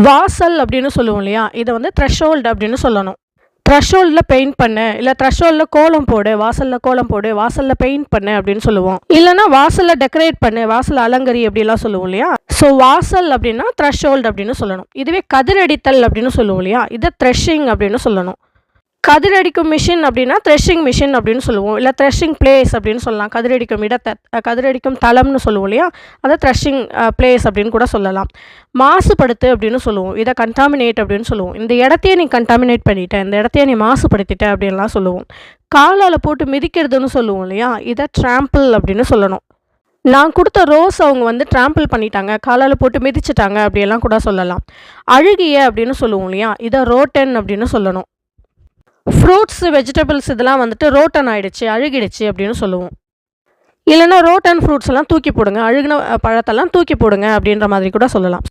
வாசல் அப்படின்னு சொல்லுவோம் இல்லையா? இத வந்து த்ரெஷோல்ட் அப்படின்னு சொல்லணும். த்ரெஷோல்ட்ல பெயிண்ட் பண்ணு, இல்ல த்ரெஷோல்ட்ல கோலம் போடு, வாசல்ல கோலம் போடு, வாசல்ல பெயிண்ட் பண்ணு அப்படின்னு சொல்லுவோம். இல்லன்னா வாசல்ல டெக்கரேட் பண்ணு, வாசல்ல அலங்கரி அப்படிலாம் சொல்லுவோம் இல்லையா? ஸோ வாசல் அப்படின்னா த்ரெஷோல்ட் அப்படின்னு சொல்லணும். இதுவே கதிரடித்தல் அப்படின்னு சொல்லுவோம் இல்லையா? இத த்ரெஷிங் அப்படின்னு சொல்லணும். கதிரடிக்கும் மிஷின் அப்படின்னா த்ரெஷிங் மிஷின் அப்படின்னு சொல்லுவோம். இல்ல த்ரெஷிங் பிளேஸ் அப்படின்னு சொல்லலாம். கதிரடிக்கும் இடத்த கதிரடிக்கும் தளம்னு சொல்லுவோம் இல்லையா? அத த்ரெஷிங் பிளேஸ் அப்படின்னு கூட சொல்லலாம். மாசுபடுத்து அப்படின்னு சொல்லுவோம். இத கண்டாமினேட் அப்படின்னு சொல்லுவோம். இந்த இடத்தையே நீ கண்டாமினேட் பண்ணிட்ட, இந்த இடத்தையே நீ மாசுபடுத்திட்ட அப்படின்லாம் சொல்லுவோம். காலால போட்டு மிதிக்கிறதுன்னு சொல்லுவோம் இல்லையா? இத ட்ராம்பிள் அப்படின்னு சொல்லணும். நான் குடுத்த ரோஸ் அவங்க வந்து ட்ராம்பிள் பண்ணிட்டாங்க, காலால போட்டு மிதிச்சுட்டாங்க அப்படியெல்லாம் கூட சொல்லலாம். அழுகிய அப்படின்னு சொல்லுவோம் இல்லையா? இத ரோட்டன் அப்படின்னு சொல்லணும். ஃப்ரூட்ஸ், வெஜிடபிள்ஸ் இதெல்லாம் வந்துட்டு ரோட்டன் ஆயிடுச்சு, அழுகிடுச்சு அப்படின்னு சொல்லுவோம். இல்லன்னா ரோட்டன் ஃப்ரூட்ஸ் எல்லாம் தூக்கி போடுங்க, அழுகுன பழத்தெல்லாம் தூக்கி போடுங்க அப்படின்ற மாதிரி கூட சொல்லலாம்.